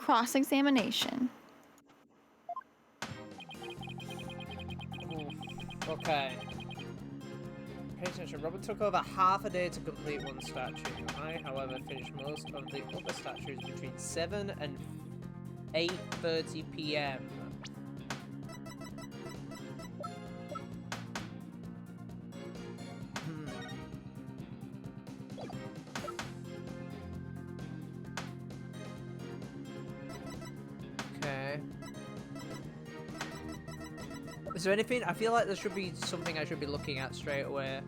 cross-examination. Okay. Pay attention. Robert took over half a day to complete one statue. I, however, finished most of the other statues between 7 and 8:30 p.m. Okay. Is there anything? I feel like there should be something I should be looking at straight away.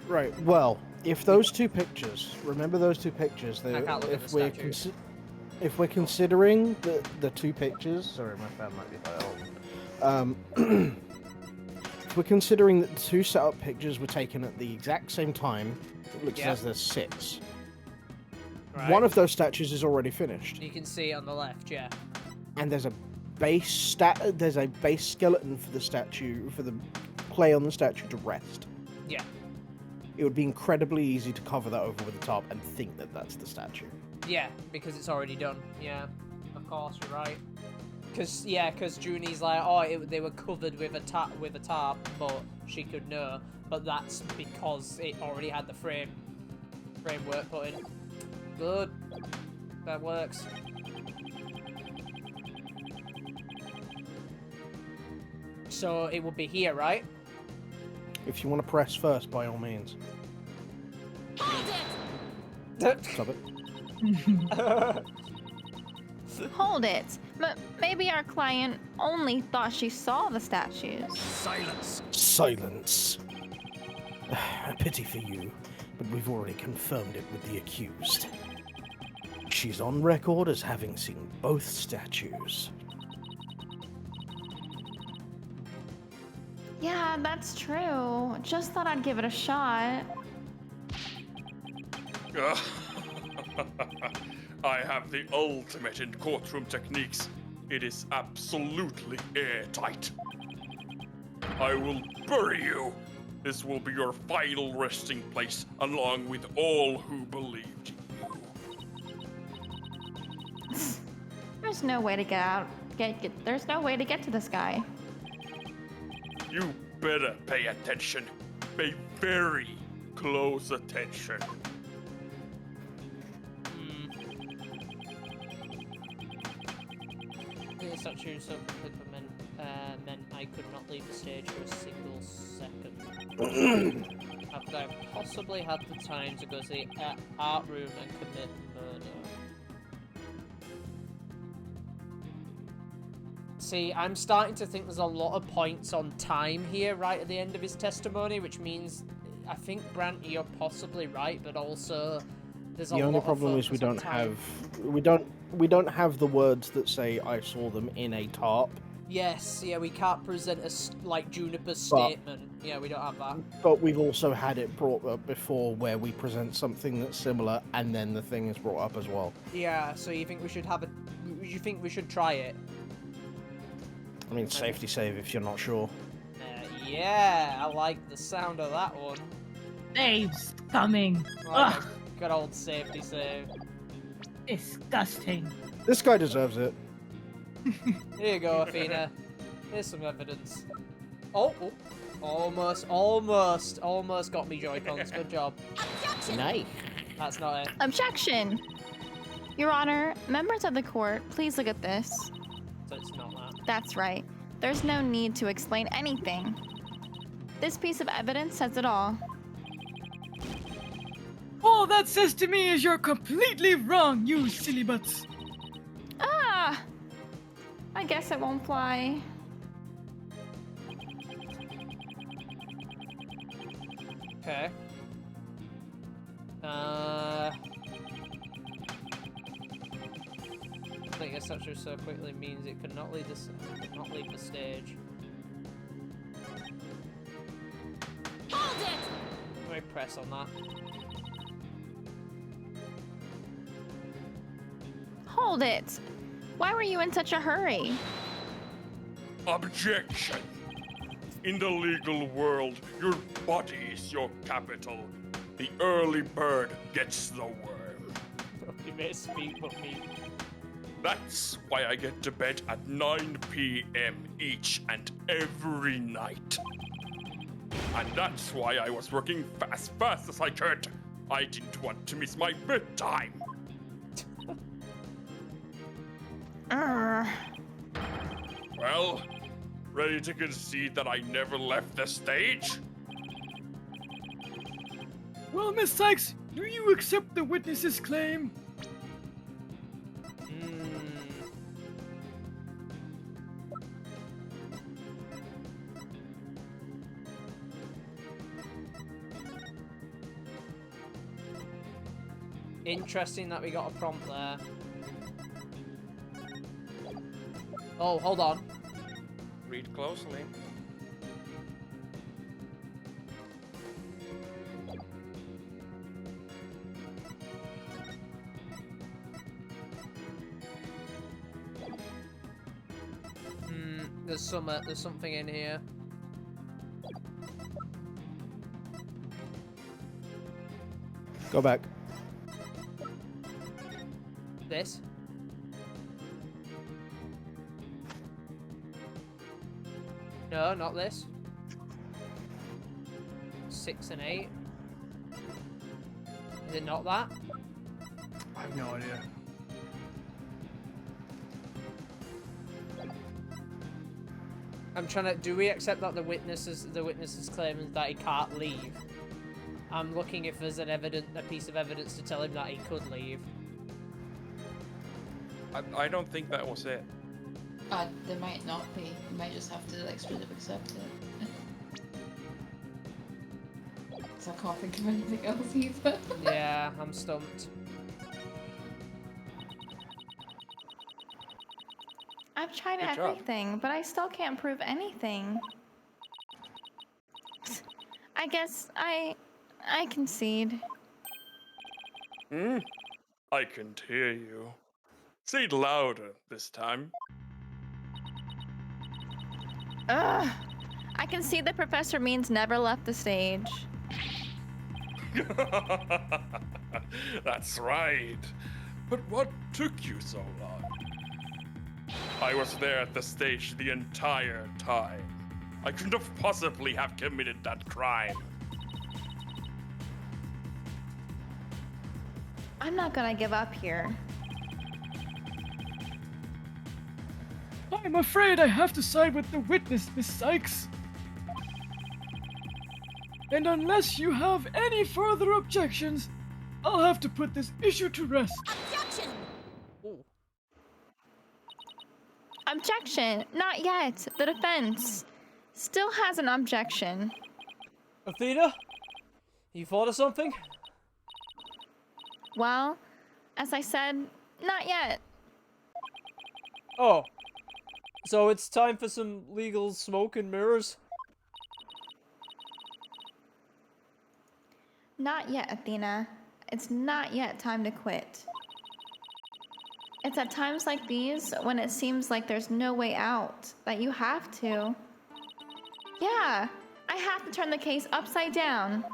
Right, well, if those two pictures, remember those two pictures, I can't look at the statues. if we're considering the two pictures, sorry, my fan might be loud. If we're considering that the two setup pictures were taken at the exact same time, it looks as there's 6. Right. One of those statues is already finished. You can see it on the left, yeah. And there's a base base skeleton for the statue, for the clay on the statue to rest. Yeah. It would be incredibly easy to cover that over with the top and think that that's the statue. Yeah, because it's already done. Yeah, of course, you're right. Because Junie's like, oh, they were covered with a tarp, but she could know. But that's because it already had the framework put in. Good. That works. So it would be here, right? If you want to press first, by all means. Hold it! Stop it. Hold it. Maybe our client only thought she saw the statues. Silence! Silence. A pity for you, but we've already confirmed it with the accused. She's on record as having seen both statues. Yeah, that's true. Just thought I'd give it a shot. I have the ultimate in courtroom techniques. It is absolutely airtight. I will bury you. This will be your final resting place, along with all who believed in you. There's no way to get out. There's no way to get to this guy. You better pay attention. Pay very close attention. The statue so quickly meant I could not leave the stage for a single second. Have I possibly had the time to go to the art room and commit murder? See, I'm starting to think there's a lot of points on time here right at the end of his testimony, which means I think, Brant, you're possibly right, but also there's a lot of The only problem is we don't have the words that say I saw them in a tarp. Yes, yeah, we can't present Juniper's statement. Yeah, we don't have that. But we've also had it brought up before where we present something that's similar and then the thing is brought up as well. Yeah, so you think we should try it? I mean, safety save if you're not sure. Yeah, I like the sound of that one. Save's coming. Like good old safety save. Disgusting. This guy deserves it. Here you go, Athena. Here's some evidence. Oh, almost got me Joy-Cons. Good job. Nice. That's not it. Objection! Your Honor, members of the court, please look at this. So it's not that. That's right. There's no need to explain anything. This piece of evidence says it all. All that says to me is you're completely wrong, you silly butts. Ah! I guess it won't fly. Okay. I think a statue so quickly means it could not leave the stage. Hold it! Let me press on that. Hold it! Why were you in such a hurry? Objection! In the legal world, your body is your capital. The early bird gets the worm. You may speak, but me. That's why I get to bed at 9 p.m. each and every night. And that's why I was working as fast as I could. I didn't want to miss my bedtime. Well, ready to concede that I never left the stage? Well, Miss Sykes, do you accept the witness's claim? Interesting that we got a prompt there. Oh, hold on. Read closely. There's something in here. Go back. This. No, not this. 6 and 8. Is it not that? I have no idea. I'm trying to. Do we accept that the witnesses claim is that he can't leave? I'm looking if there's a piece of evidence to tell him that he could leave. I don't think that was it. There might not be. You might just have to like straight up accept it. So I can't think of anything else either. Yeah, I'm stumped. I've tried Good job. everything, but I still can't prove anything. I guess I concede. I can't hear you. Say it louder this time. Ugh. I can see the Professor Means never left the stage. That's right. But what took you so long? I was there at the stage the entire time. I couldn't have possibly have committed that crime. I'm not gonna give up here. I'm afraid I have to side with the witness, Miss Sykes. And unless you have any further objections, I'll have to put this issue to rest. Objection! Ooh. Objection! Not yet. The defense still has an objection. Athena, you thought of something? Well, as I said, not yet. Oh, so it's time for some legal smoke and mirrors. Not yet, Athena. It's not yet time to quit. It's at times like these, when it seems like there's no way out, that you have to. Yeah, I have to turn the case upside down.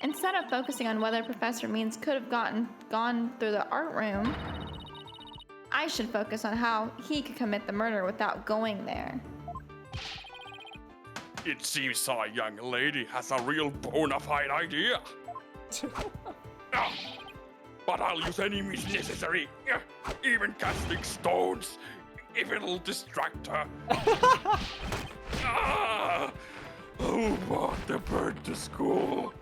Instead of focusing on whether Professor Means could have gone through the art room, I should focus on how he could commit the murder without going there. It seems our young lady has a real bona fide idea. But I'll use any means necessary, even casting stones, if it'll distract her. Who brought the bird to school?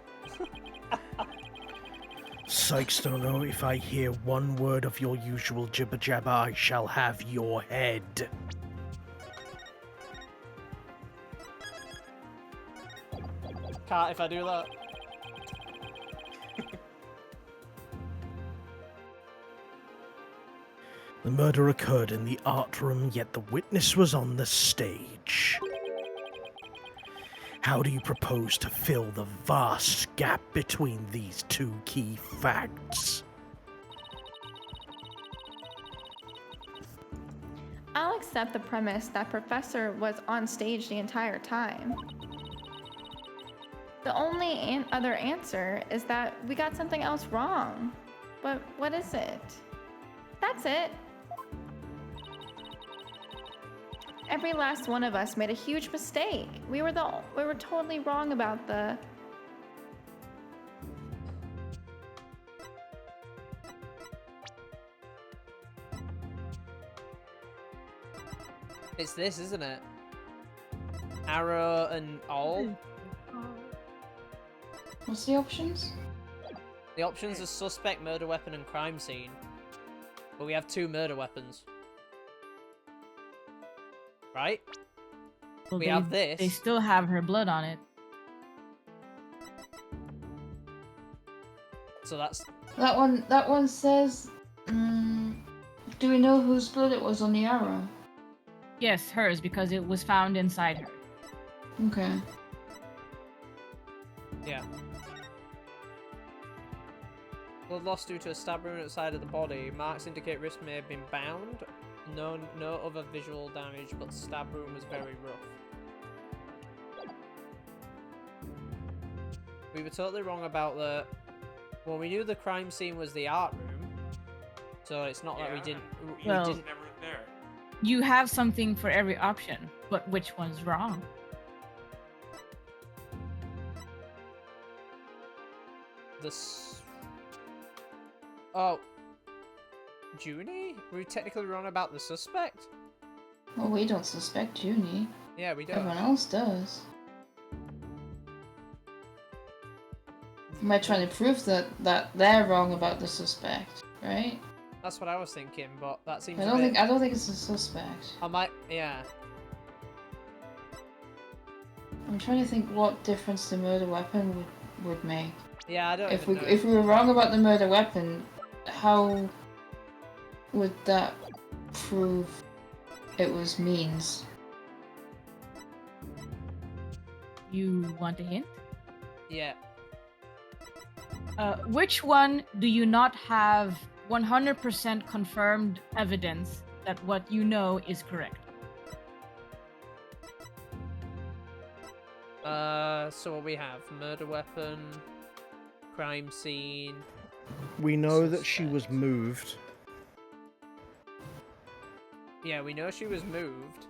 Sykes don't know if I hear one word of your usual jibber jabber, I shall have your head. Can't if I do that. The murder occurred in the art room, yet the witness was on the stage. How do you propose to fill the vast gap between these two key facts? I'll accept the premise that Professor was on stage the entire time. The only other answer is that we got something else wrong. But what is it? That's it. Every last one of us made a huge mistake. We were totally wrong about the... It's this, isn't it? Arrow and all. What's the options? The options are suspect, murder weapon, and crime scene. But we have 2 murder weapons. Right? Well, We have They this. still have her blood on it. So that's... That one says. Do we know whose blood it was on the arrow? Yes, hers, because it was found inside her. Okay. Yeah. Blood lost due to a stab wound outside of the body. Marks indicate wrist may have been bound. No other visual damage, but stab wound was very rough. We were totally wrong about the... Well, we knew the crime scene was the art room, so it's not like we didn't... Well- Never there. You have something for every option, but which one's wrong? This... Oh. Junie? Were we technically wrong about the suspect? Well, we don't suspect Junie. Yeah, we don't. Everyone else does. Am I trying to prove that they're wrong about the suspect, right? That's what I was thinking, but that seems I a don't bit... think it's a suspect. I might... Yeah. I'm trying to think what difference the murder weapon would make. Yeah, I don't If even we know. if we were wrong about the murder weapon, how would that prove it was means? You want a hint? Yeah. Which one do you not have 100% confirmed evidence that what you know is correct? So what we have? Murder weapon, crime scene. We know that she was moved. Yeah, we know she was moved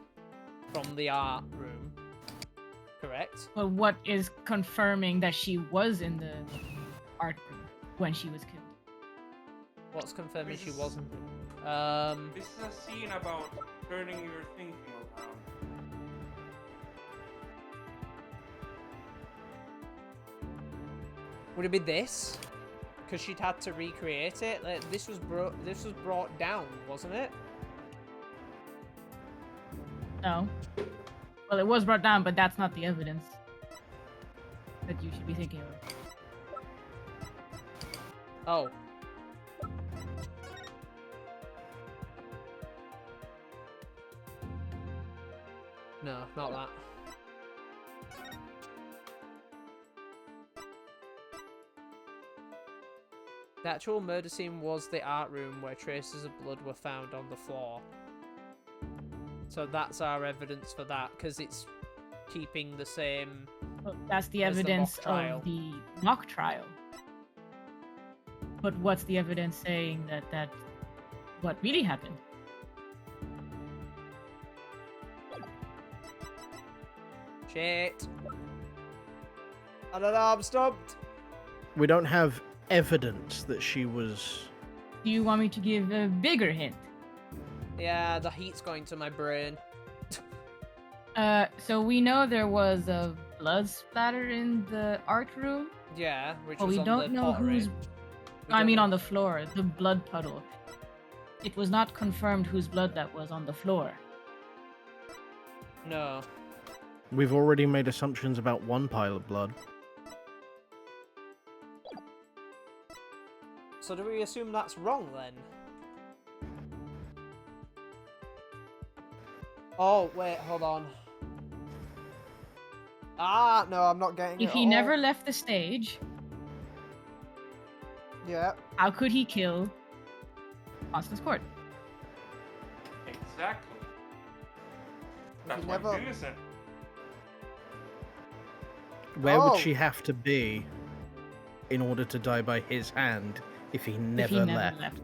from the art room. Correct? Well, what is confirming that she was in the art room when she was killed? What's confirming she This- wasn't? This is a scene about turning your thinking around. Would it be this? Because she'd had to recreate it. Like, this was brought down, wasn't it? No. Well, it was brought down, but that's not the evidence that you should be thinking of. Oh. No, not that. The actual murder scene was the art room where traces of blood were found on the floor. So that's our evidence for that, because it's keeping the same... Well, that's the As the mock evidence trial. of the mock trial. But what's the evidence saying that what really happened? Shit. I don't know, I'm stumped. We don't have evidence that she was. Do you want me to give a bigger hint? Yeah, the heat's going to my brain. So we know there was a blood splatter in the art room, Yeah, which but was we on don't the know pottery. who's... We I don't mean know- on the floor, the blood puddle. It was not confirmed whose blood that was on the floor. No. We've already made assumptions about one pile of blood. So do we assume that's wrong then? Oh, wait, hold on. Ah, no, I'm not getting it. If he at never all. left the stage, Yeah. how could he kill Constance Court? Exactly. That's he why never- he's innocent. Where Oh. would she have to be in order to die by his hand if he never, If he never left? left.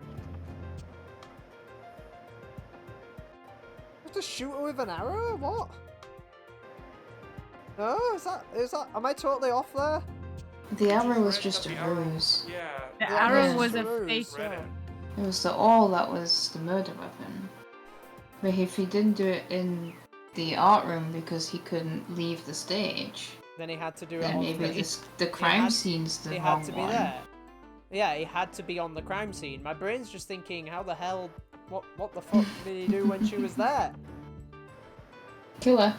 to shoot her with an arrow? What? No, is that? Am I totally off there? The I arrow was read just that a the arrow- ruse. Yeah. The Yeah. arrow Yeah. was a Ruse, fake. yeah. It was the awl that was the murder weapon. But if he didn't do it in the art room because he couldn't leave the stage, Then he had to do it then on maybe the... the crime had- scene's the He wrong had to be one. there. Yeah, he had to be on the crime scene. My brain's just thinking, how the hell... What the fuck did he do when she was there? Kill her.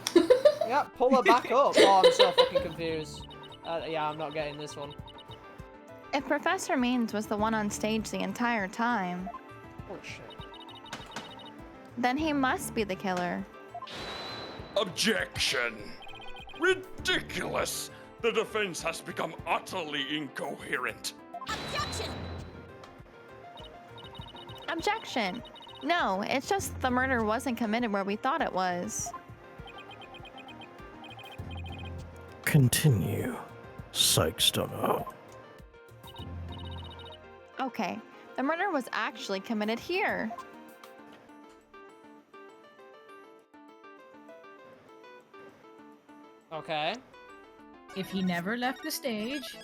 Yeah, pull her back up. Oh, I'm so fucking confused. Yeah, I'm not getting this one. If Professor Means was the one on stage the entire time, Oh, shit. then he must be the killer. Objection! Ridiculous! The defense has become utterly incoherent. Objection! Objection! No, it's just the murder wasn't committed where we thought it was. Continue, Sykes-Dunno. Okay, the murder was actually committed here. Okay. If he never left the stage,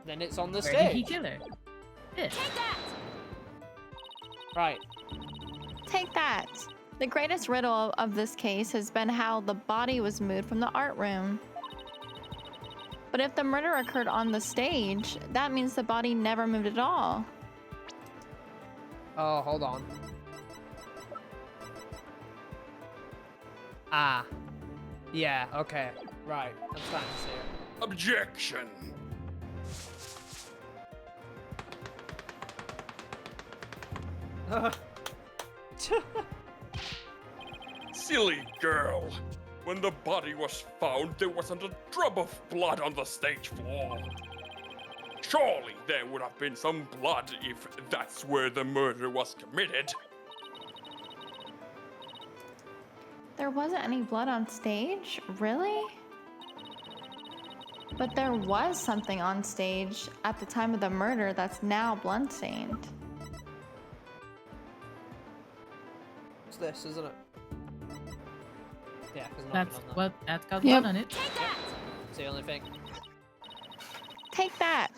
Then it's on the where did he stage. kill her? This. Take that! Right. Take that. The greatest riddle of this case has been how the body was moved from the art room. But if the murder occurred on the stage, that means the body never moved at all. Oh, hold on. Ah. Yeah, okay. Right. I'm starting to see it. Objection! Silly girl! When the body was found, there wasn't a drop of blood on the stage floor. Surely there would have been some blood if that's where the murder was committed. There wasn't any blood on stage? Really? But there was something on stage at the time of the murder that's now bloodstained. It's this, isn't it? Yeah, because That's on there. what. That's got Yep. blood on it. Take that! It's the only thing. Take that!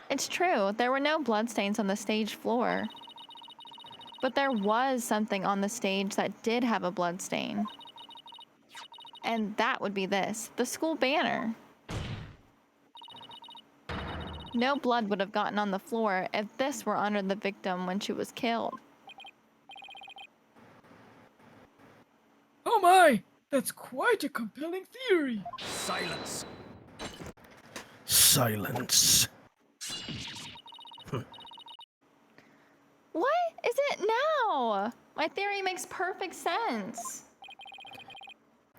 It's true, there were no bloodstains on the stage floor. But there was something on the stage that did have a bloodstain. And that would be this, the school banner. No blood would have gotten on the floor if this were under the victim when she was killed. Oh my! That's quite a compelling theory. Silence. Silence. What is it now? My theory makes perfect sense.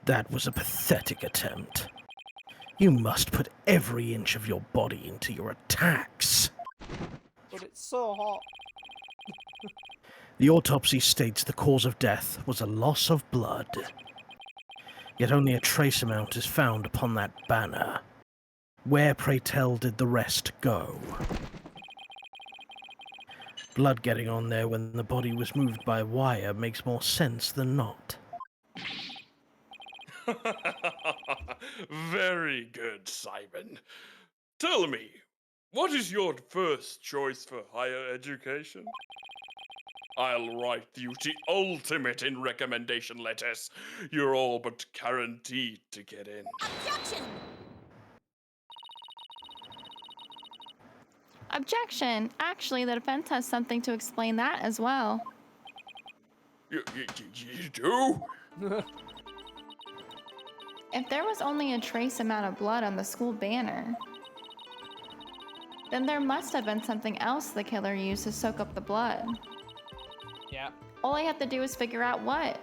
That was a pathetic attempt. You must put every inch of your body into your attacks. But it's so hot. The autopsy states the cause of death was a loss of blood. Yet only a trace amount is found upon that banner. Where, pray tell, did the rest go? Blood getting on there when the body was moved by wire makes more sense than not. Very good, Simon. Tell me, what is your first choice for higher education? I'll write you the ultimate in recommendation letters. You're all but guaranteed to get in. Objection! Objection! Actually, the defense has something to explain that as well. You do? If there was only a trace amount of blood on the school banner, then there must have been something else the killer used to soak up the blood. Yeah. All I have to do is figure out what.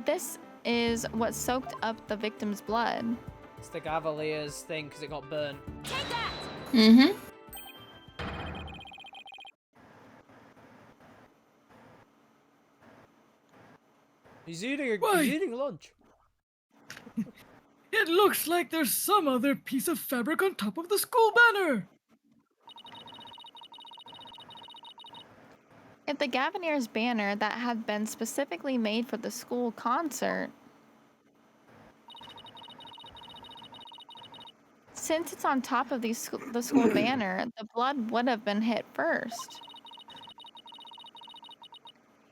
This is what soaked up the victim's blood. It's the Cavaliers thing because it got burnt. Take that! Mm-hmm. He's eating Why? he's eating lunch. It looks like there's some other piece of fabric on top of the school banner. If the Gavineer's banner that had been specifically made for the school concert, since it's on top of the school banner, the blood would have been hit first.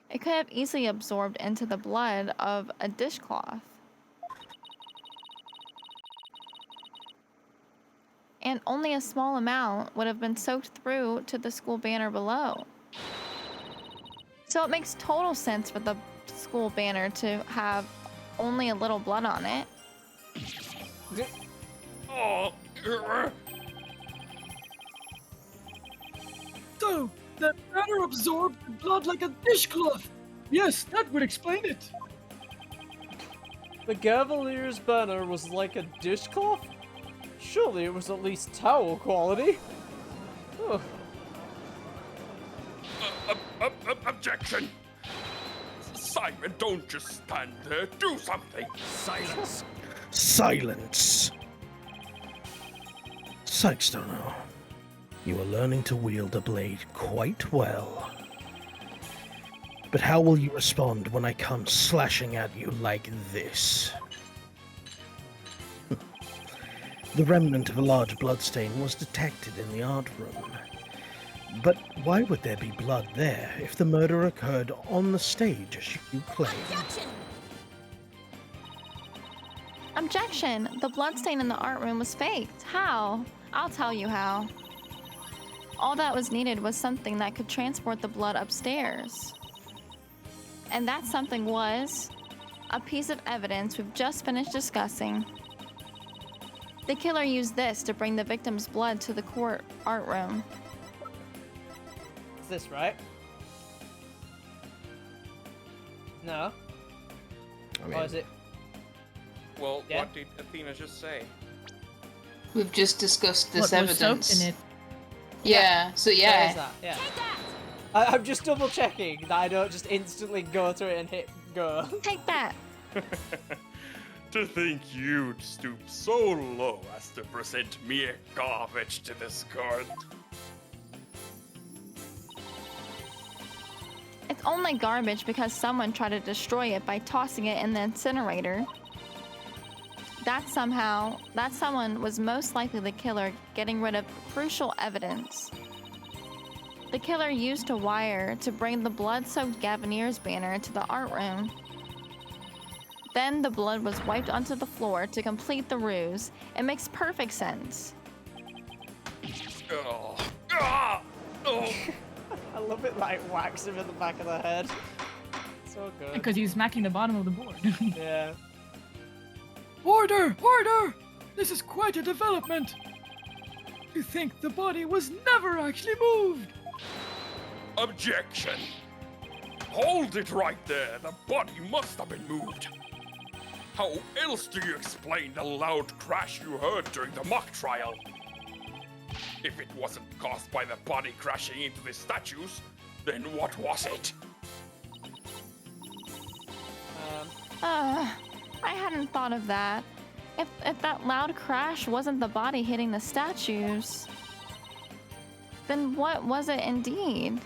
It could have easily absorbed into the blood of a dishcloth. And only a small amount would have been soaked through to the school banner below. So it makes total sense for the school banner to have only a little blood on it. Oh, So, that banner absorbed the blood like a dishcloth. Yes, that would explain it. The Gavineer's banner was like a dishcloth? Surely it was at least towel quality. Oh. Objection! Simon, don't just stand there. Do something. Silence. Silence. Sykes-Stono, you are learning to wield a blade quite well. But how will you respond when I come slashing at you like this? The remnant of a large bloodstain was detected in the art room. But why would there be blood there if the murder occurred on the stage as you claim? Objection! Objection! The bloodstain in the art room was faked. How? I'll tell you how. All that was needed was something that could transport the blood upstairs. And that something was a piece of evidence we've just finished discussing. The killer used this to bring the victim's blood to the court art room. Is this right? No? Or is it? Well, Yeah. what did Athena just say? We've just discussed this What was evidence. soaked in it? Yeah, so There is yeah. that, yeah. Take that! I'm just double checking that I don't just instantly go to it and hit go. Take that! To think you'd stoop so low as to present mere garbage to this court. It's only garbage because someone tried to destroy it by tossing it in the incinerator. That someone was most likely the killer getting rid of crucial evidence. The killer used a wire to bring the blood-soaked Gavineer's banner into the art room. Then the blood was wiped onto the floor to complete the ruse. It makes perfect sense. Oh. Ah! Oh. I love it like whacks him in the back of the head. So good. Because he's smacking the bottom of the board. Yeah. Order! Order! This is quite a development. To think the body was never actually moved. Objection! Hold it right there. The body must have been moved. How else do you explain the loud crash you heard during the mock trial? If it wasn't caused by the body crashing into the statues, then what was it? I hadn't thought of that. If that loud crash wasn't the body hitting the statues, then what was it indeed?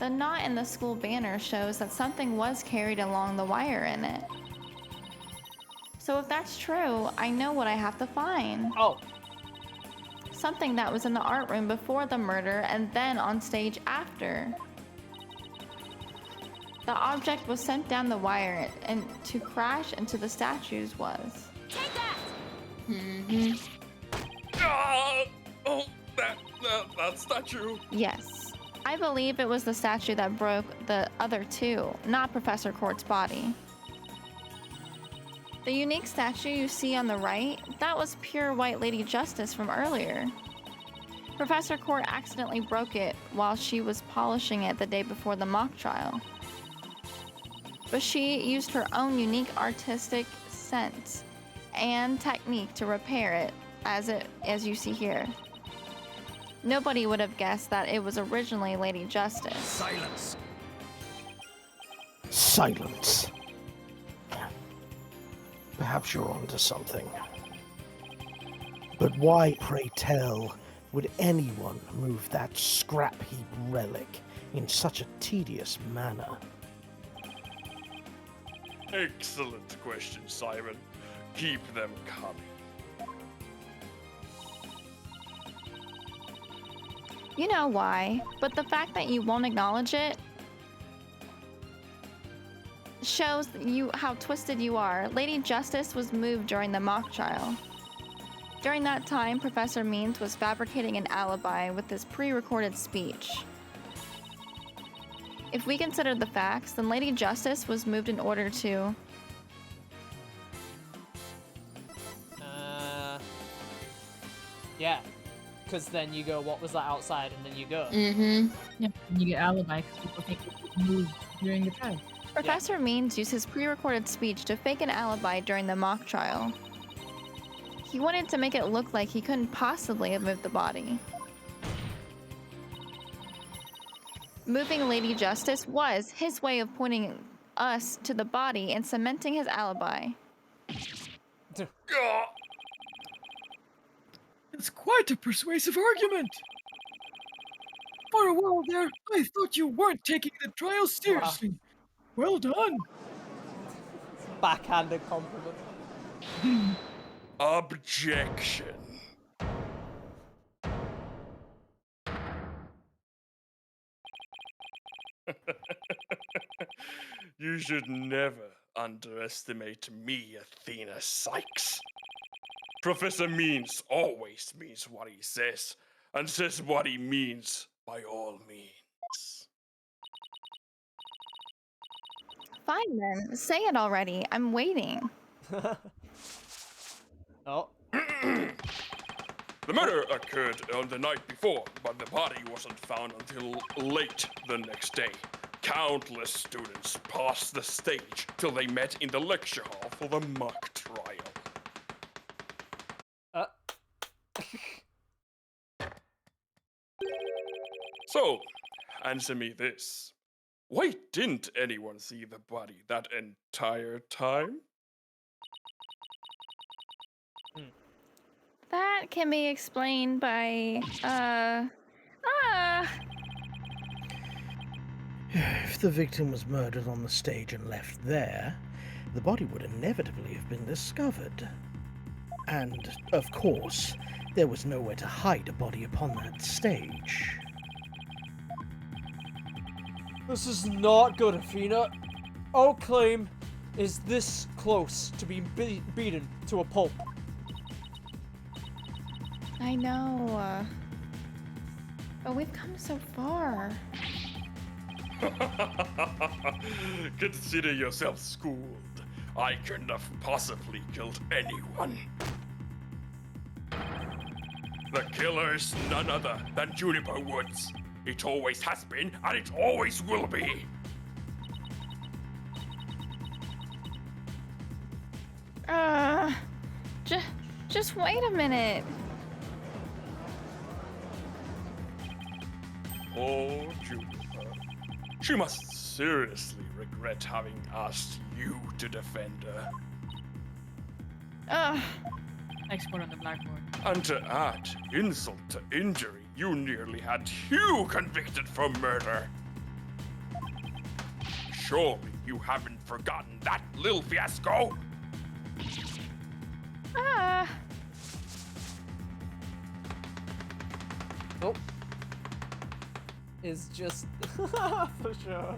The knot in the school banner shows that something was carried along the wire in it. So if that's true, I know what I have to find. Oh. Something that was in the art room before the murder and then on stage after. The object was sent down the wire and to crash into the statues was. Take that! Mm-hmm. Ah! Oh, that statue. Yes. I believe it was the statue that broke the other two, not Professor Court's body. The unique statue you see on the right, that was pure White Lady Justice from earlier. Professor Court accidentally broke it while she was polishing it the day before the mock trial. But she used her own unique artistic sense and technique to repair it as you see here. Nobody would have guessed that it was originally Lady Justice. Silence. Silence. Perhaps you're onto something. But why, pray tell, Would anyone move that scrap heap relic in such a tedious manner? Excellent question, Simon. Keep them coming. You know why, but the fact that you won't acknowledge it shows you how twisted you are. Lady Justice was moved during the mock trial. During that time, Professor Means was fabricating an alibi with his pre-recorded speech. If we consider the facts, then Lady Justice was moved in order to... Yeah. Because then you go, what was that outside? And then you go. Mm-hmm. Yeah, you get alibi because people think you moved during the trial. Professor Means used his pre-recorded speech to fake an alibi during the mock trial. He wanted to make it look like he couldn't possibly have moved the body. Moving Lady Justice was his way of pointing us to the body and cementing his alibi. Gah! It's quite a persuasive argument. For a while there, I thought you weren't taking the trial seriously. Well done. Backhanded compliment. Objection. You should never underestimate me, Athena Sykes. Professor Means always means what he says, and says what he means by all means. Fine then, say it already. I'm waiting. Oh. The murder occurred on the night before, but the body wasn't found until late the next day. Countless students passed the stage till they met in the lecture hall for the mock trial. So, answer me this. Why didn't anyone see the body that entire time? That can be explained by, If the victim was murdered on the stage and left there, the body would inevitably have been discovered. And, of course, there was nowhere to hide a body upon that stage. This is not good, Athena. Our claim is this close to being beaten to a pulp. I know, but we've come so far. Consider yourself schooled. I couldn't have possibly killed anyone. The killer is none other than Juniper Woods. It always has been, and it always will be. Just wait a minute. Oh, Juniper. She must seriously regret having asked you to defend her. Export on the blackboard. And to add insult to injury, you nearly had Hugh convicted for murder. Surely you haven't forgotten that little fiasco? Nope. Is just for sure.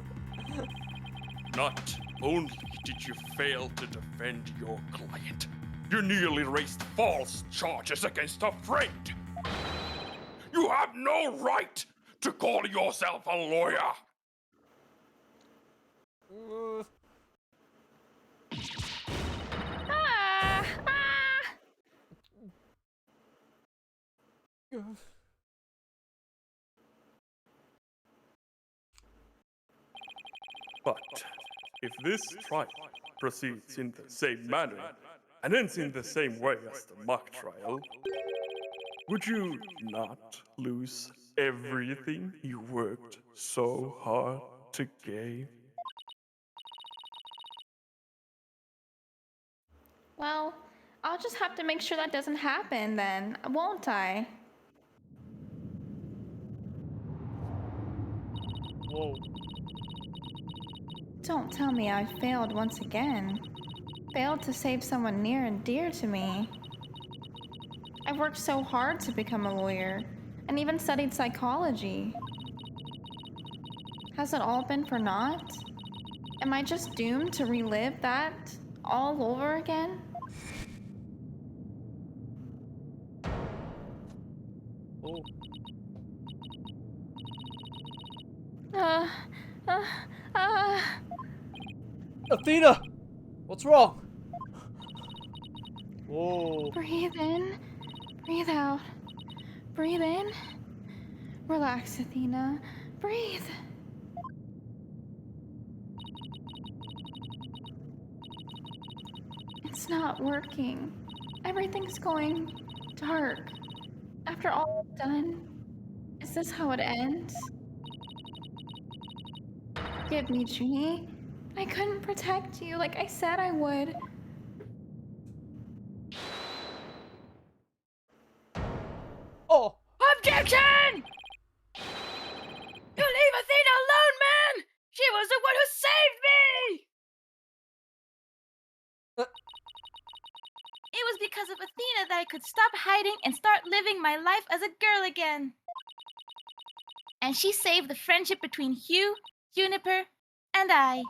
Not only did you fail to defend your client, you nearly raised false charges against a friend. You have no right to call yourself a lawyer. But if this trial proceeds in the same manner and ends in the same way as the mock trial, would you not lose everything you worked so hard to gain? Well, I'll just have to make sure that doesn't happen then, won't I? Whoa. Don't tell me I failed once again. Failed to save someone near and dear to me. I've worked so hard to become a lawyer, and even studied psychology. Has it all been for naught? Am I just doomed to relive that all over again? Oh. Uh, uh, uh. Athena! What's wrong? Whoa. Breathe in, breathe out. Breathe in. Relax, Athena. Breathe. It's not working. Everything's going dark. After all I've done, is this how it ends? Forgive me, Junie. I couldn't protect you like I said I would. Oh! Objection! You leave Athena alone, man! She was the one who saved me! It was because of Athena that I could stop hiding and start living my life as a girl again. And she saved the friendship between Hugh, Juniper, and I.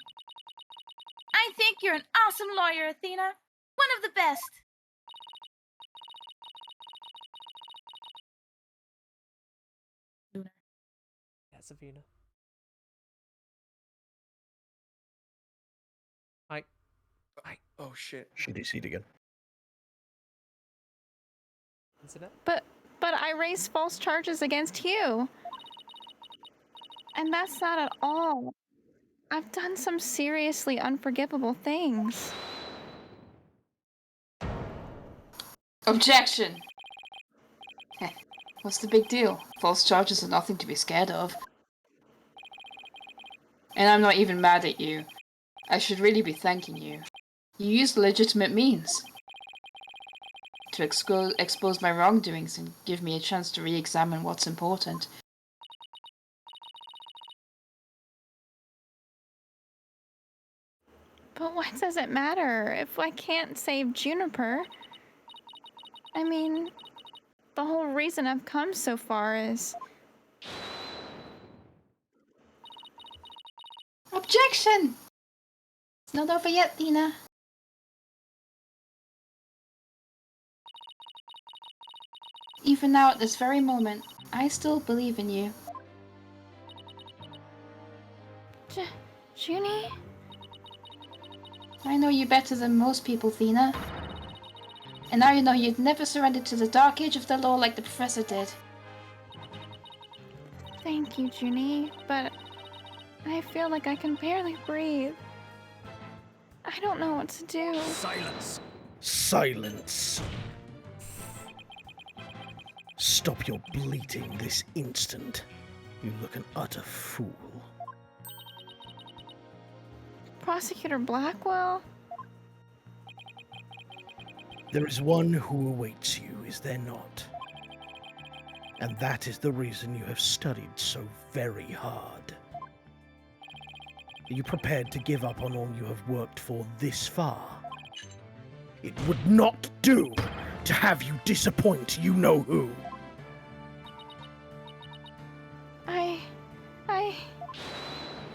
I think you're an awesome lawyer, Athena. One of the best. Yes, Athena. Hi. Oh shit. She DC'd again. Isn't it? But I raised false charges against Hugh. And that's not at all. I've done some seriously unforgivable things. Objection! Heh, what's the big deal? False charges are nothing to be scared of. And I'm not even mad at you. I should really be thanking you. You used legitimate means to expose my wrongdoings and give me a chance to re-examine what's important. But what does it matter if I can't save Juniper? I mean, the whole reason I've come so far is... Objection! It's not over yet, Tina. Even now at this very moment, I still believe in you. Junie? I know you better than most people, Thena. And now you know you'd never surrender to the dark age of the law like the professor did. Thank you, Junie, but I feel like I can barely breathe. I don't know what to do. Silence! Silence! Stop your bleating this instant. You look an utter fool. Prosecutor Blackwell? There is one who awaits you, is there not? And that is the reason you have studied so very hard. Are you prepared to give up on all you have worked for this far? It would not do to have you disappoint you-know-who.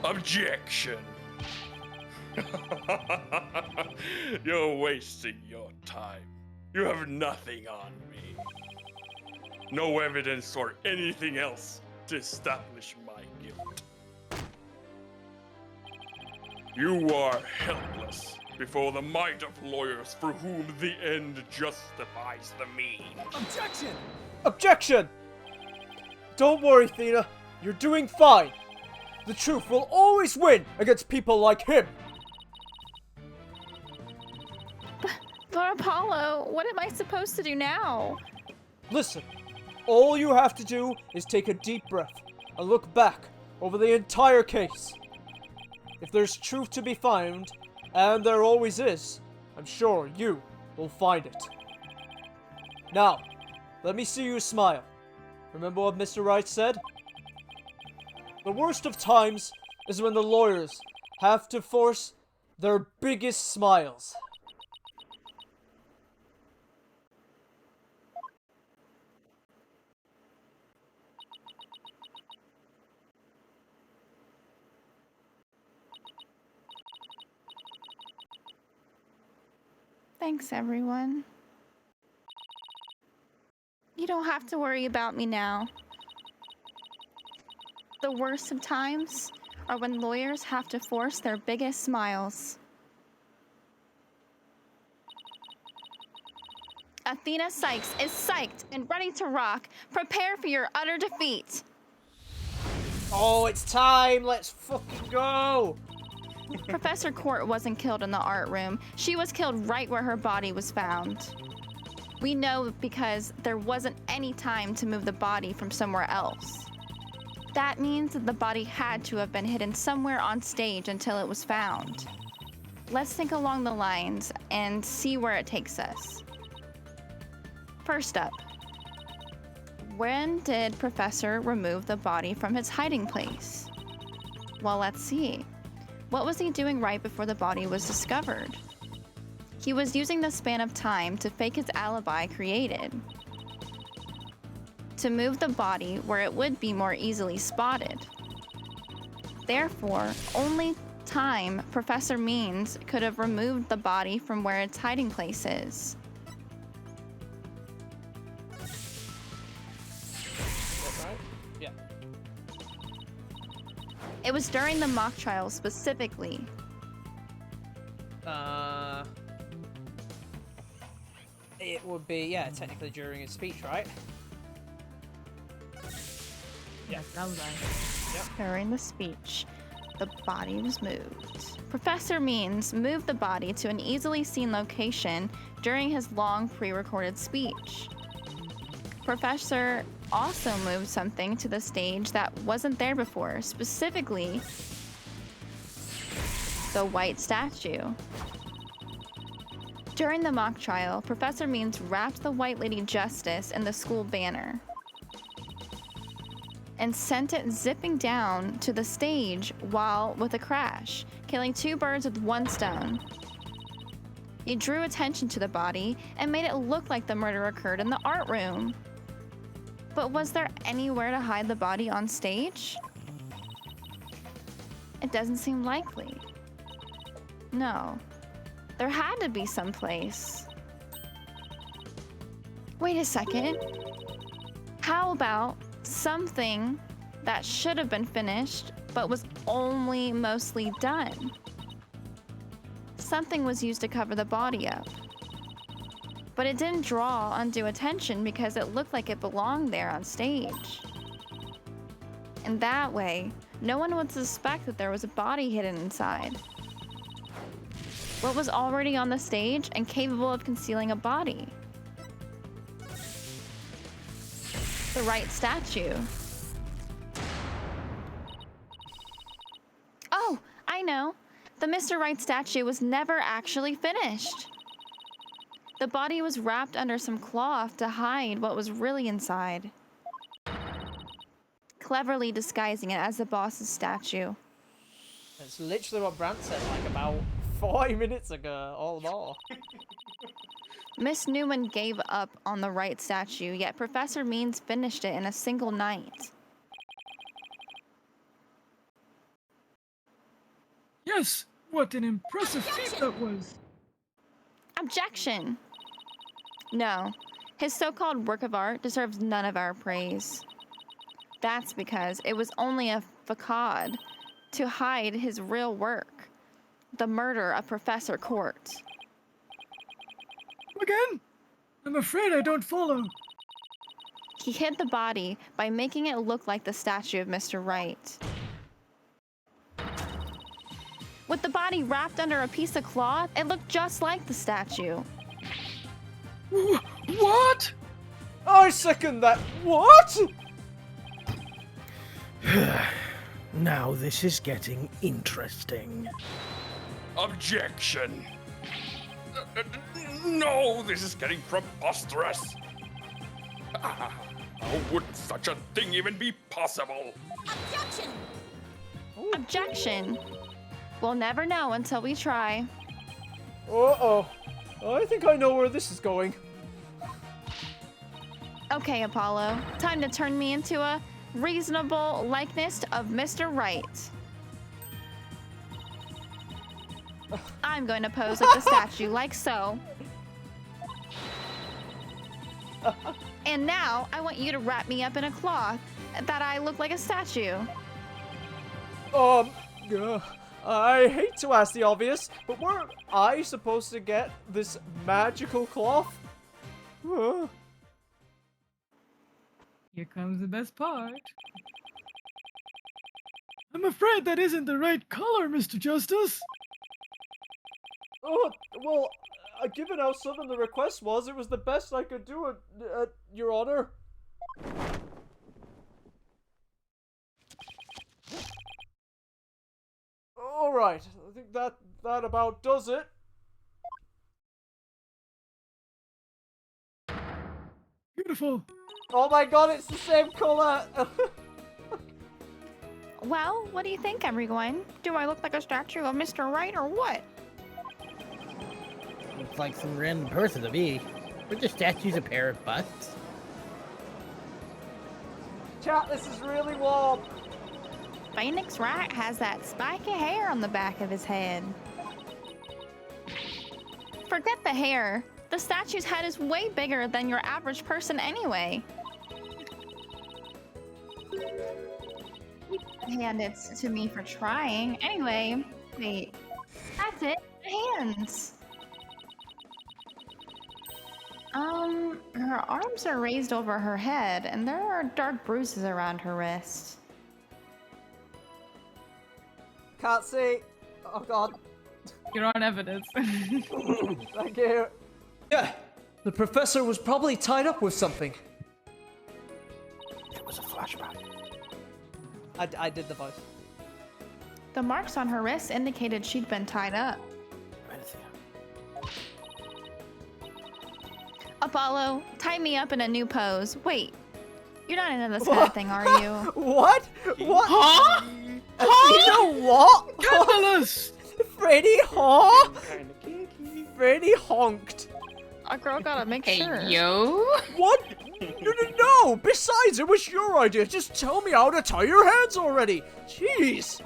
Objection! You're wasting your time. You have nothing on me. No evidence or anything else to establish my guilt. You are helpless before the might of lawyers for whom the end justifies the means. Objection! Objection! Don't worry, Thena. You're doing fine. The truth will always win against people like him. But Apollo, what am I supposed to do now? Listen, all you have to do is take a deep breath and look back over the entire case. If there's truth to be found, and there always is, I'm sure you will find it. Now, let me see you smile. Remember what Mr. Wright said? The worst of times is when the lawyers have to force their biggest smiles. Thanks, everyone. You don't have to worry about me now. The worst of times are when lawyers have to force their biggest smiles. Athena Sykes is psyched and ready to rock. Prepare for your utter defeat. Oh, it's time! Let's fucking go! Professor Court wasn't killed in the art room. She was killed right where her body was found. We know because there wasn't any time to move the body from somewhere else. That means that the body had to have been hidden somewhere on stage until it was found. Let's think along the lines and see where it takes us. First up, when did Professor remove the body from its hiding place? Well, let's see. What was he doing right before the body was discovered? He was using the span of time to fake his alibi created, to move the body where it would be more easily spotted. Therefore, only time Professor Means could have removed the body from where its hiding place is. Right? Yeah. It was during the mock trial specifically. It would be, yeah, technically during his speech, right? Yeah. During the speech, the body was moved. Professor Means moved the body to an easily seen location during his long pre-recorded speech. Professor also moved something to the stage that wasn't there before, specifically the white statue. During the mock trial, Professor Means wrapped the White Lady Justice in the school banner and sent it zipping down to the stage while with a crash, killing two birds with one stone. He drew attention to the body and made it look like the murder occurred in the art room. But was there anywhere to hide the body on stage? It doesn't seem likely. No. There had to be some place. Wait a second. How about something that should have been finished but was only mostly done? Something was used to cover the body up. But it didn't draw undue attention because it looked like it belonged there on stage. And that way, no one would suspect that there was a body hidden inside. What was already on the stage and capable of concealing a body? The right statue. Oh, I know. The Mr. Right statue was never actually finished. The body was wrapped under some cloth to hide what was really inside, cleverly disguising it as the boss's statue. That's literally what Brant said like about 40 minutes ago, or more. Miss Newman gave up on the right statue, yet Professor Means finished it in a single night. Yes, what an impressive feat that was. Objection! No, his so-called work of art deserves none of our praise. That's because it was only a facade to hide his real work, the murder of Professor Court. Again? I'm afraid I don't follow. He hid the body by making it look like the statue of Mr. Right. With the body wrapped under a piece of cloth, it looked just like the statue. What? I second that. What? Now this is getting interesting. Objection! No, this is getting preposterous! How would such a thing even be possible? Objection! Objection! Objection. We'll never know until we try. Uh-oh. I think I know where this is going. Okay, Apollo. Time to turn me into a reasonable likeness of Mr. Right. I'm going to pose like the statue, like so. And now, I want you to wrap me up in a cloth that I look like a statue. I hate to ask the obvious, but weren't I supposed to get this magical cloth? Here comes the best part. I'm afraid that isn't the right color, Mr. Justice. Oh, well, given how sudden the request was, it was the best I could do, Your Honor. Alright, I think that about does it. Beautiful. Oh my god, it's the same color! Well, what do you think, everyone? Do I look like a statue of Mr. Right or what? Looks like some random person to me. We're just statues of pair of busts. Chat, this is really warm. Phoenix Wright has that spiky hair on the back of his head. Forget the hair. The statue's head is way bigger than your average person anyway. And it's to me for trying. Anyway, wait. That's it. Hands. Her arms are raised over her head, and there are dark bruises around her wrist. Can't see. Oh god. You're on evidence. Thank you. Yeah, the professor was probably tied up with something. It was a flashback. I did the voice. The marks on her wrists indicated she'd been tied up. Apollo, tie me up in a new pose. Wait, you're not into this kind of thing, are you? What? What? Huh? You know what? Scandalous! Freddy, huh? Freddy honked. A girl gotta make Hey, sure. yo. What? No! Besides, it was your idea. Just tell me how to tie your hands already. Jeez.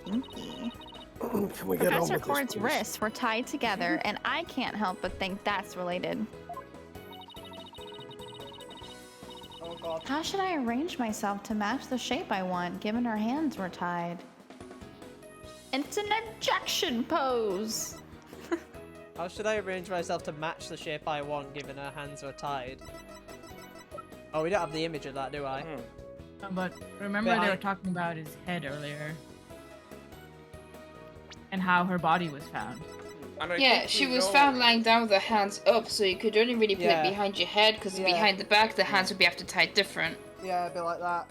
Kinky. Can we get on Professor with this, Cord's please? wrists were tied together, and I can't help but think that's related. Oh god. How should I arrange myself to match the shape I want, given her hands were tied? It's an objection pose! How should I arrange myself to match the shape I want, given her hands are tied? Oh, we don't have the image of that, do I? But remember they were talking about his head earlier. And how her body was found. And I Yeah, think she we was know- found lying down with her hands up, so you could only really put Yeah. it behind your head, because Yeah. behind the back, the hands would be have to tie different. Yeah, a bit like that.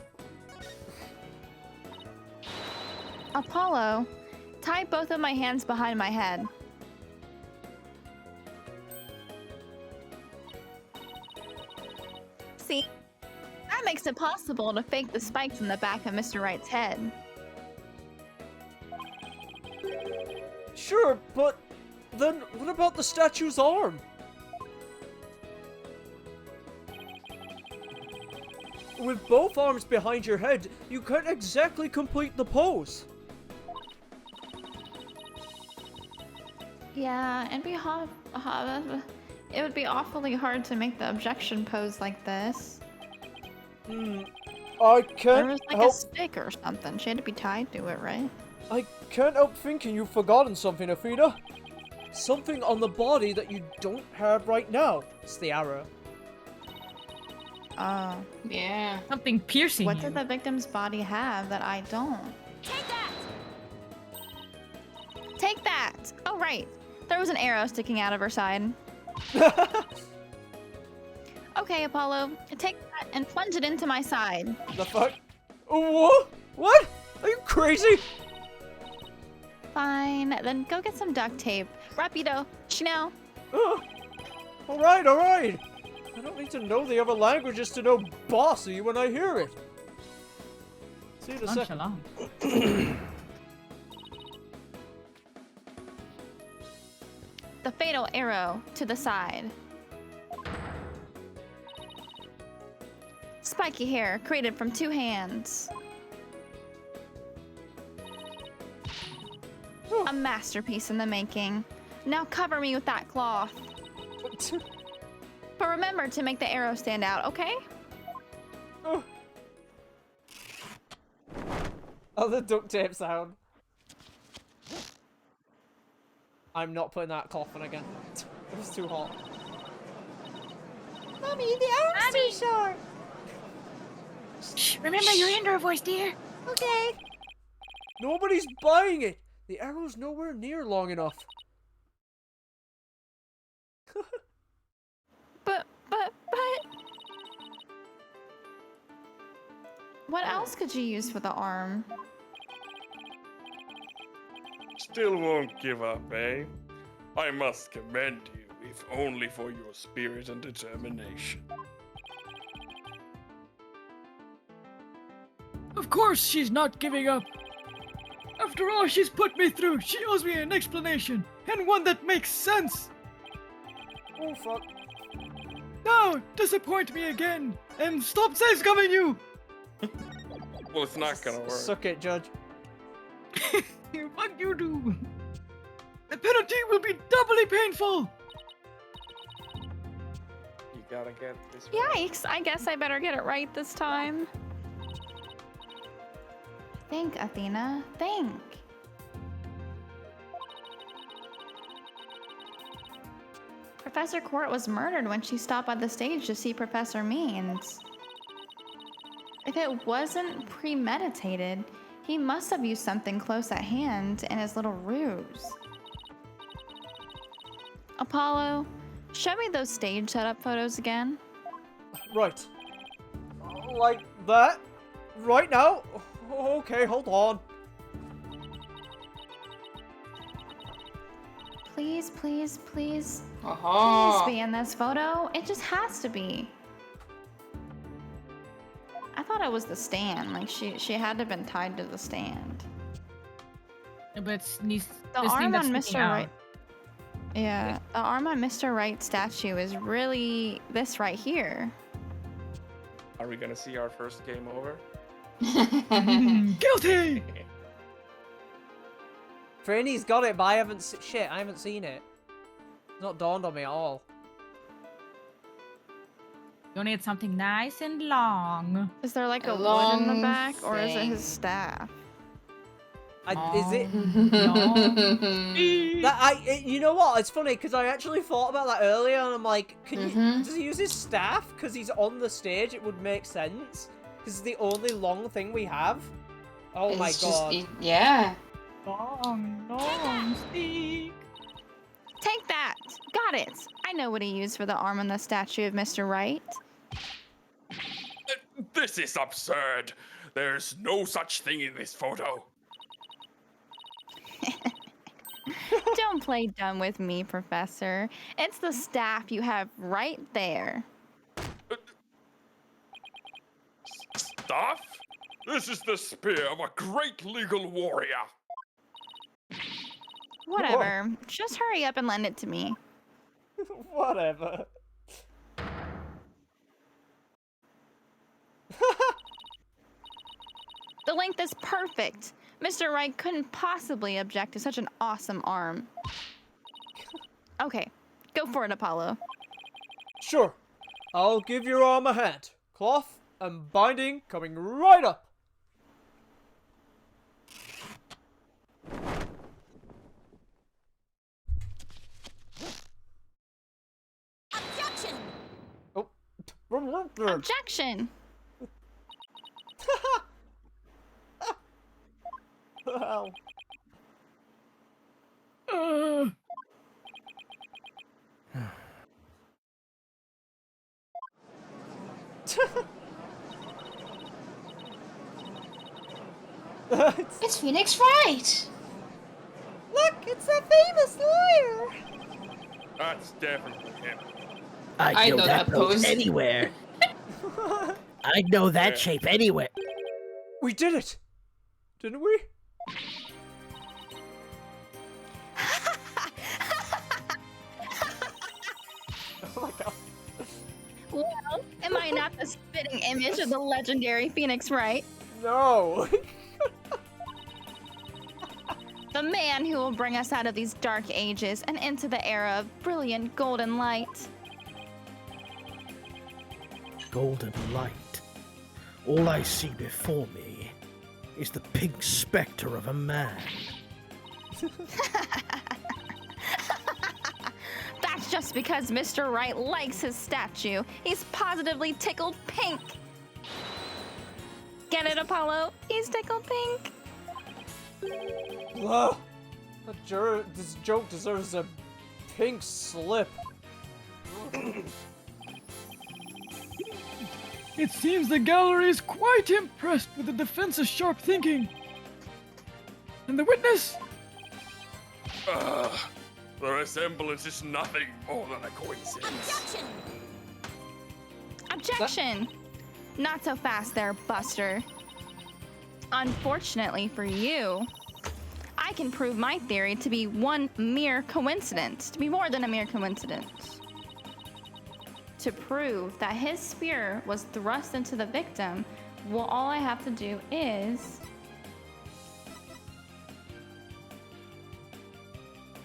Apollo, tie both of my hands behind my head. See? That makes it possible to fake the spikes in the back of Mr. Wright's head. Sure, but then what about the statue's arm? With both arms behind your head, you can't exactly complete the pose. Yeah, it would be awfully hard to make the objection pose like this. I There can't was like help. a stick or something. She had to be tied to it, right? I can't help thinking you've forgotten something, Afida. Something on the body that you don't have right now. It's the arrow. Oh. Yeah. Something piercing What you. did the victim's body have that I don't? Take that! Take that! Oh, right. There was an arrow sticking out of her side. Okay, Apollo. Take that and plunge it into my side. The fuck? What? What? Are you crazy? Fine. Then go get some duct tape. Rapido. Chanel. Alright, alright. I don't need to know the other languages to know bossy when I hear it. See you in a second. Nonchalant. The fatal arrow to the side. Spiky hair created from 2 hands. A masterpiece in the making. Now cover me with that cloth. But remember to make the arrow stand out, okay? Oh, the duct tape sound. I'm not putting that cloth on again. It was too hot. Mommy, the arm's too short. Shh, remember your indoor voice, dear. Okay. Nobody's buying it. The arrow's nowhere near long enough. But... What else could you use for the arm? Still won't give up, eh? I must commend you, if only for your spirit and determination. Of course she's not giving up. After all she's put me through, she owes me an explanation, and one that makes sense. Oh, fuck. Now, disappoint me again, and stop scumming you! Well, it's not gonna work. Suck it, Judge. What you do? The penalty will be doubly painful! You gotta get this one. Yikes, I guess I better get it right this time. Think, Athena, think. Professor Court was murdered when she stopped by the stage to see Professor Means. If it wasn't premeditated, he must have used something close at hand in his little ruse. Apollo, show me those stage setup photos again. Right. Like that? Right now? Okay, hold on. Please, please, please. Aha. Please be in this photo. It just has to be. I thought it was the stand. Like she had to have been tied to the stand. But The arm on Mr. Wright. Yeah, the arm on Mr. Wright's statue is really this right here. Are we gonna see our first game over? Guilty! Franny's got it, but I haven't seen it. It's not dawned on me at all. You need something nice and long. Is there like A a wood in long the back, or is it thing. his staff? Is it? No. You know what? It's funny because I actually thought about that earlier, and I'm like, does he use his staff? Because he's on the stage, it would make sense. Because it's the only long thing we have. Oh my god. Yeah. Long stick. Take that! Got it! I know what he used for the arm on the statue of Mr. Wright. This is absurd. There's no such thing in this photo. Don't play dumb with me, Professor. It's the staff you have right there. Staff? This is the spear of a great legal warrior. Whatever. Just hurry up and lend it to me. Whatever. The length is perfect. Mr. Wright couldn't possibly object to such an awesome arm. Okay, go for it, Apollo. Sure. I'll give your arm a hand. Cloth and binding coming right up. Objection! Oh. Objection! Hell. It's Phoenix Wright. Look, it's that famous lawyer. That's definitely him. I know that pose pose. anywhere. I know that shape anywhere. We did it! Didn't we? Oh my god. Well, am I not the spitting image of the legendary Phoenix Wright? No! The man who will bring us out of these dark ages and into the era of brilliant golden light. Golden light. All I see before me is the pink spectre of a man. That's just because Mr. Wright likes his statue. He's positively tickled pink. Get it, Apollo? He's tickled pink. Ugh. This joke deserves a pink slip. It seems the gallery is quite impressed with the defense's sharp thinking. And the witness? The resemblance is nothing more than a coincidence. Objection! Objection! Not so fast there, Buster. Unfortunately for you, I can prove my theory to be one mere coincidence, to be more than a mere coincidence. To prove that his spear was thrust into the victim, well, all I have to do is...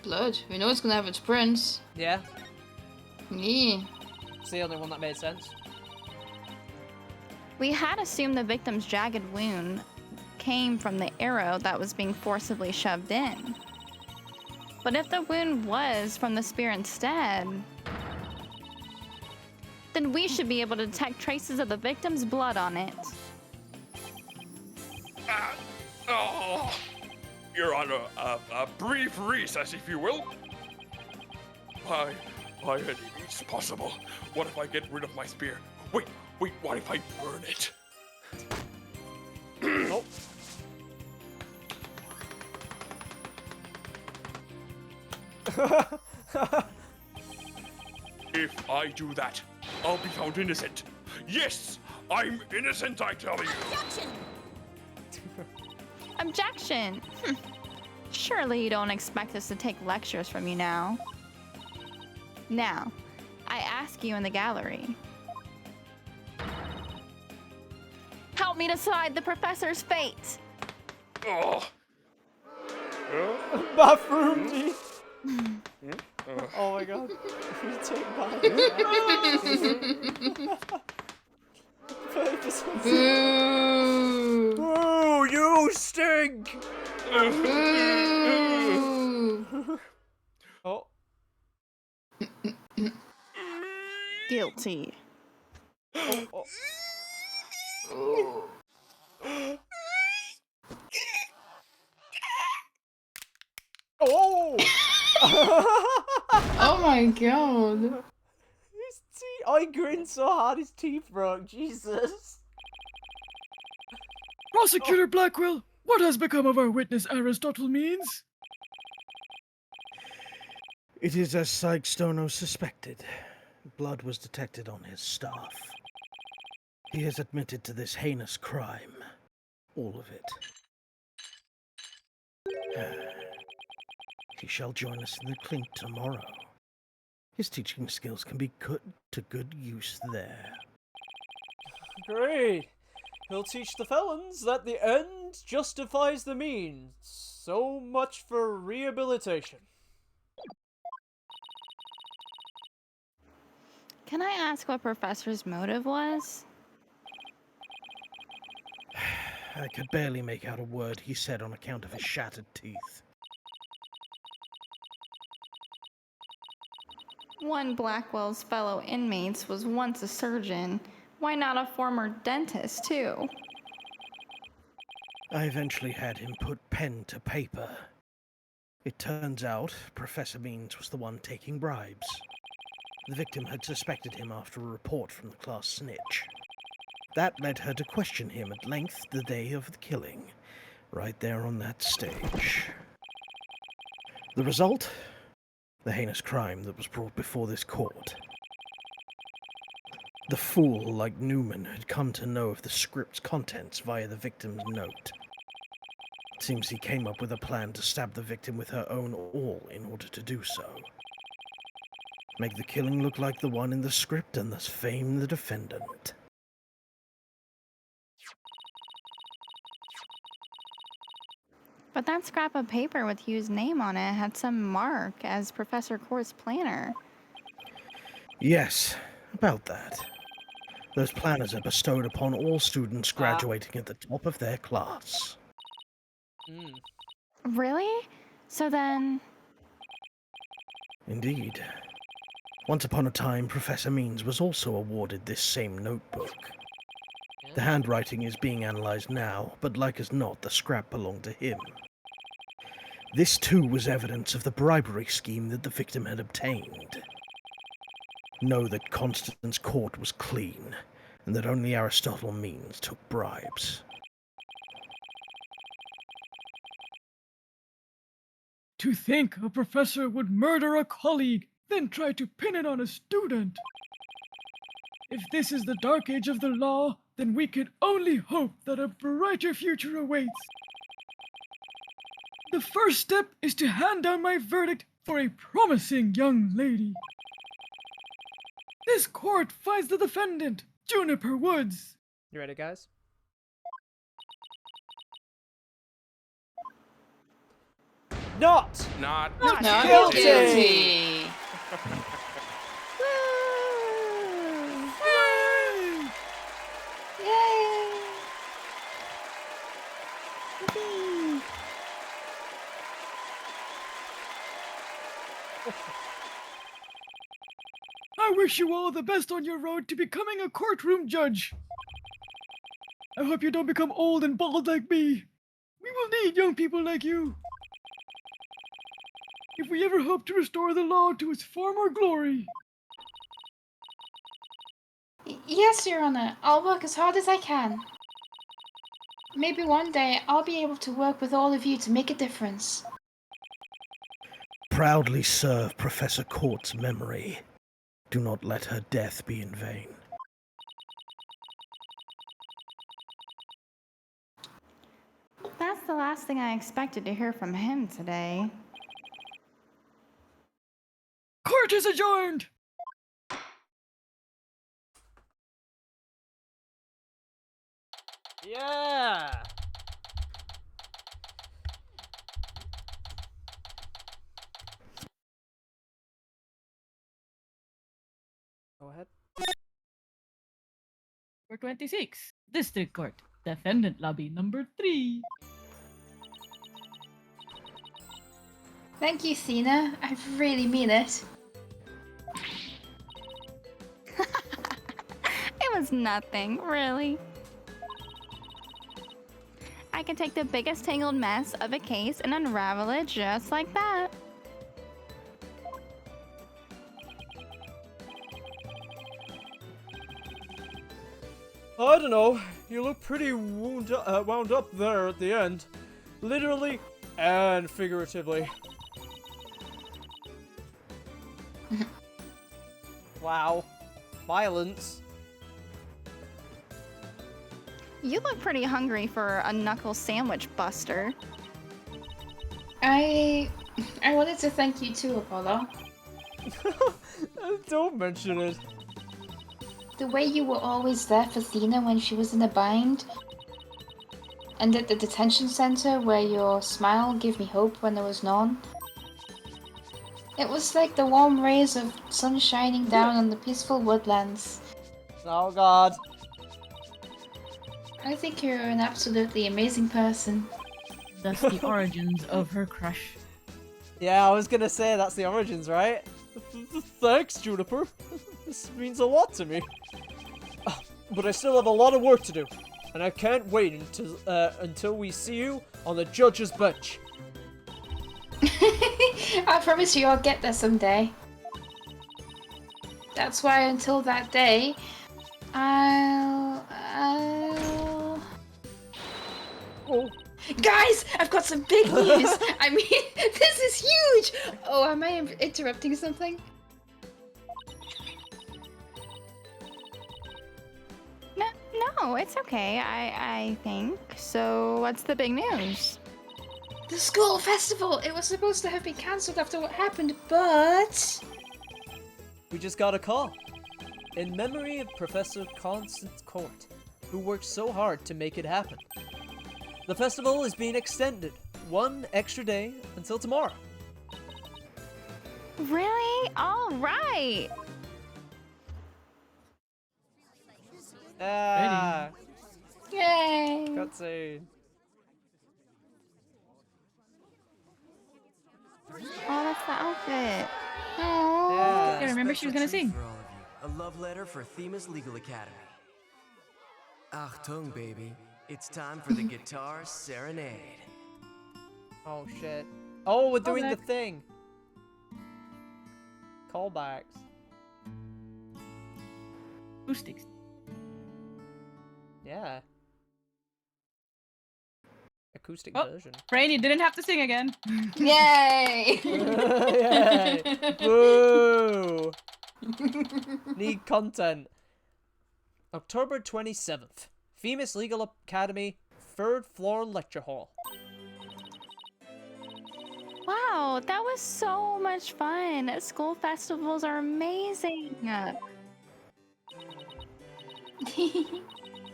Blood. We know it's gonna have its prints. Yeah, Yeah. it's the only one that made sense. We had assumed the victim's jagged wound came from the arrow that was being forcibly shoved in. But if the wound was from the spear instead, then we should be able to detect traces of the victim's blood on it. Oh, you're on a brief recess, if you will. By any means possible. What if I get rid of my spear? Wait, what if I burn it? Oh. If I do that, I'll be found innocent. Yes, I'm innocent, I tell you. Objection! Objection! Surely you don't expect us to take lectures from you now. Now, I ask you in the gallery. Help me decide the professor's fate! Oh. Bathroom tea! Oh my god. We take baths. Boo! Boo! You stink! Boo! Oh. Guilty. Oh. Oh! Oh my god. His teeth. I grinned so hard his teeth broke. Jesus. Prosecutor Blackwell, what has become of our witness Aristotle Means? It is as Stono suspected. Blood was detected on his staff. He has admitted to this heinous crime. All of it. He shall join us in the clink tomorrow. His teaching skills can be put to good use there. Great. He'll teach the felons that the end justifies the means. So much for rehabilitation. Can I ask what Professor's motive was? I could barely make out a word he said on account of his shattered teeth. One Blackwell's fellow inmates was once a surgeon. Why not a former dentist, too? I eventually had him put pen to paper. It turns out Professor Means was the one taking bribes. The victim had suspected him after a report from the class snitch. That led her to question him at length the day of the killing, right there on that stage. The result? The heinous crime that was brought before this court. The fool, like Newman, had come to know of the script's contents via the victim's note. It seems he came up with a plan to stab the victim with her own awl in order to do so. Make the killing look like the one in the script and thus fame the defendant. But that scrap of paper with Hugh's name on it had some mark as Professor Court's planner. Yes, about that. Those planners are bestowed upon all students graduating at the top of their class. Really? So then... Indeed. Once upon a time, Professor Means was also awarded this same notebook. The handwriting is being analysed now, but like as not, the scrap belonged to him. This too was evidence of the bribery scheme that the victim had obtained. Know that Constance Court was clean, and that only Aristotle Means took bribes. To think a professor would murder a colleague, then try to pin it on a student. If this is the dark age of the law, then we can only hope that a brighter future awaits. The first step is to hand down my verdict for a promising young lady. This court finds the defendant, Juniper Woods. You ready, guys? Not Not guilty. Guilty. Yay! I wish you all the best on your road to becoming a courtroom judge. I hope you don't become old and bald like me. We will need young people like you. If we ever hope to restore the law to its former glory. Yes, Your Honor. I'll work as hard as I can. Maybe one day I'll be able to work with all of you to make a difference. Proudly serve Professor Court's memory. Do not let her death be in vain. That's the last thing I expected to hear from him today. Court is adjourned! Yeah. Go ahead. For 26, District Court, Defendant Lobby number 3. Thank you, Thena. I really mean it. It was nothing, really. I can take the biggest tangled mess of a case and unravel it just like that. I don't know. You look pretty wound up there at the end. Literally and figuratively. Wow. Violence. You look pretty hungry for a knuckle sandwich, Buster. I wanted to thank you too, Apollo. Don't mention it. The way you were always there for Thena when she was in a bind. And at the detention center where your smile gave me hope when there was none. It was like the warm rays of sun shining down on the peaceful woodlands. Oh god. I think you're an absolutely amazing person. That's the origins of her crush. Yeah, I was gonna say that's the origins, right? Thanks, Juniper. This means a lot to me. But I still have a lot of work to do. And I can't wait until we see you on the judge's bench. I promise you I'll get there someday. That's why until that day, I'll... Oh. Guys, I've got some big news! I mean, this is huge! Oh, am I interrupting something? no, it's okay. I think. So, what's the big news? The school festival! It was supposed to have been cancelled after what happened, but... We just got a call. In memory of Professor Constance Court, who worked so hard to make it happen. The festival is being extended 1 extra day until tomorrow. Really? All right. Ah, Yay! cutscene. Oh, that's the outfit. Oh. Yeah. Yeah, remember she was gonna sing. For all of you, a love letter for Themis Legal Academy. Achtung, baby. It's time for the guitar serenade. Oh shit. Oh, we're doing the Callback. thing. Callbacks. Acoustics. Yeah. Acoustic Oh. version. Brainy didn't have to sing again. Yay! Yay! Boo! Need content. October 27th. Themis Legal Academy, 3rd floor lecture hall. Wow, that was so much fun. School festivals are amazing.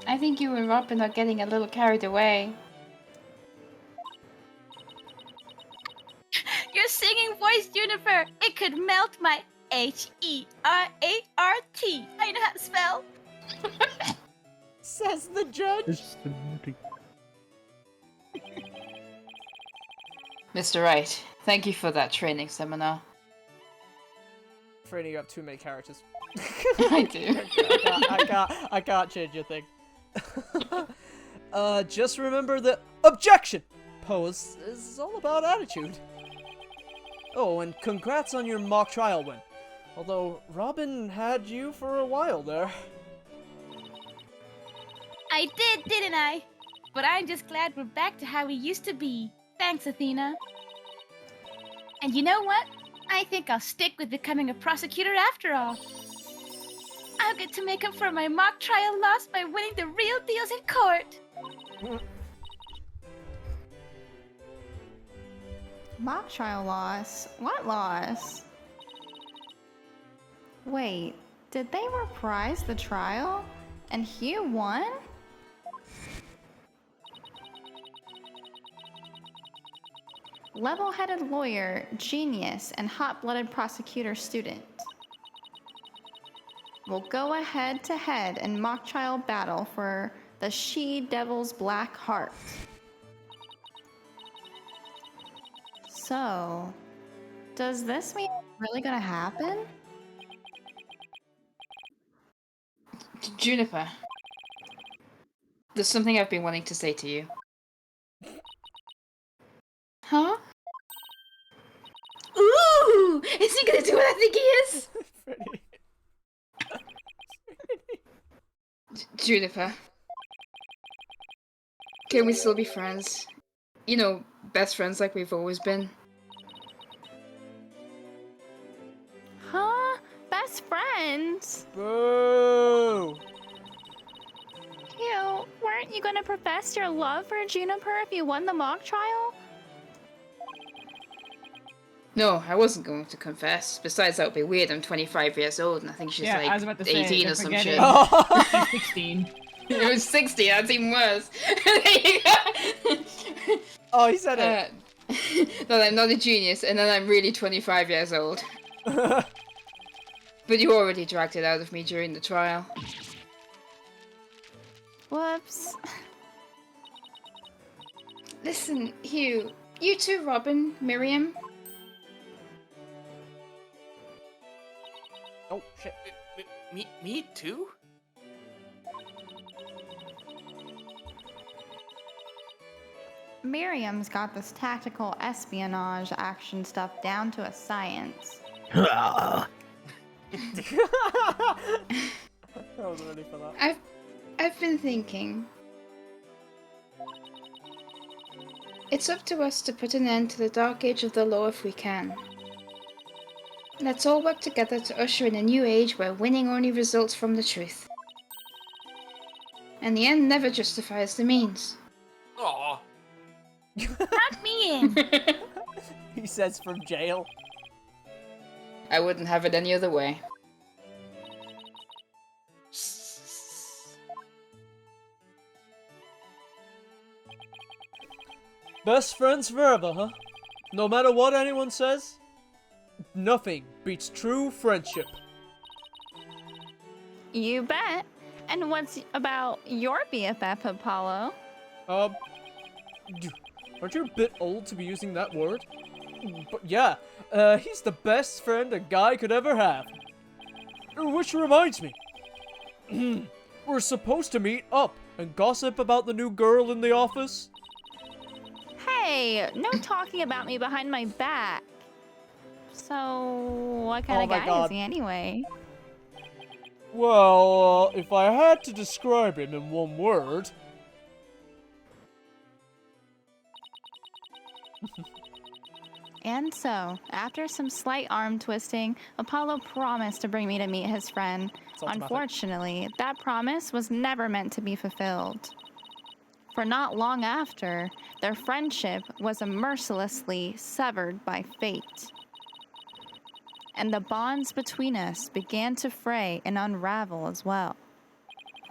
I think you and Robin are getting a little carried away. Your singing voice, Juniper! It could melt my H-E-R-A-R-T. I know how to spell. Says the judge. Mr. Wright, thank you for that training seminar. Franny, you have too many characters. I do. I can't change your thing. Just remember the objection pose is all about attitude. Oh, and congrats on your mock trial win. Although Robin had you for a while there. I did, didn't I? But I'm just glad we're back to how we used to be. Thanks, Athena. And you know what? I think I'll stick with becoming a prosecutor after all. I'll get to make up for my mock trial loss by winning the real deals in court. Mock trial loss? What loss? Wait, did they reprise the trial? And Hugh won? Level-headed lawyer, genius, and hot-blooded prosecutor student will go head-to-head in mock trial battle for the she-devil's black heart. So, does this mean it's really gonna happen? Juniper, there's something I've been wanting to say to you. Huh? Ooh! Is he gonna do what I think he is? Juniper. Can we still be friends? You know, best friends like we've always been. Huh? Best friends? Boo! Hugh, weren't you gonna profess your love for Juniper if you won the mock trial? No, I wasn't going to confess. Besides, that would be weird. I'm 25 years old, and I think she's Yeah, like I was about to say, 18 don't or some forget shit. it. She's 16. It was 60, that's even worse. Oh, he said it. No, I'm not a genius, and then I'm really 25 years old. But you already dragged it out of me during the trial. Whoops. Listen, Hugh, you too, Robin, Miriam. Oh, shit. Me too? Miriam's got this tactical espionage action stuff down to a science. I was ready for that. I've been thinking. It's up to us to put an end to the dark age of the law if we can. Let's all work together to usher in a new age where winning only results from the truth. And the end never justifies the means. Aw. Count me in. He says from jail. I wouldn't have it any other way. Best friends forever, huh? No matter what anyone says, nothing beats true friendship. You bet. And what's about your BFF, Apollo? Aren't you a bit old to be using that word? But yeah, he's the best friend a guy could ever have. Which reminds me, we're supposed to meet up and gossip about the new girl in the office. Hey, no talking about me behind my back. So, what kind of my guy God. is he anyway? Well, if I had to describe him in one word... And so, after some slight arm twisting, Apollo promised to bring me to meet his friend. automatic. Unfortunately, that promise was never meant to be fulfilled. For not long after, their friendship was mercilessly severed by fate. And the bonds between us began to fray and unravel as well.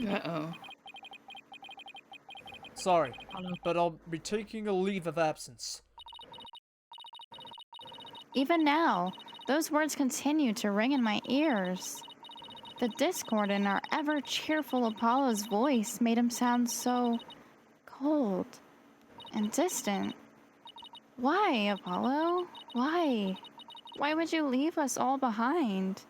Uh-oh. Sorry, but I'll be taking a leave of absence. Even now, those words continue to ring in my ears. The discord in our ever-cheerful Apollo's voice made him sound so cold and distant. Why, Apollo? Why? Why would you leave us all behind?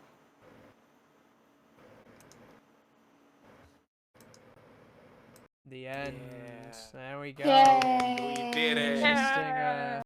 The end. Yeah. There we go. Yay! We did it. Interesting,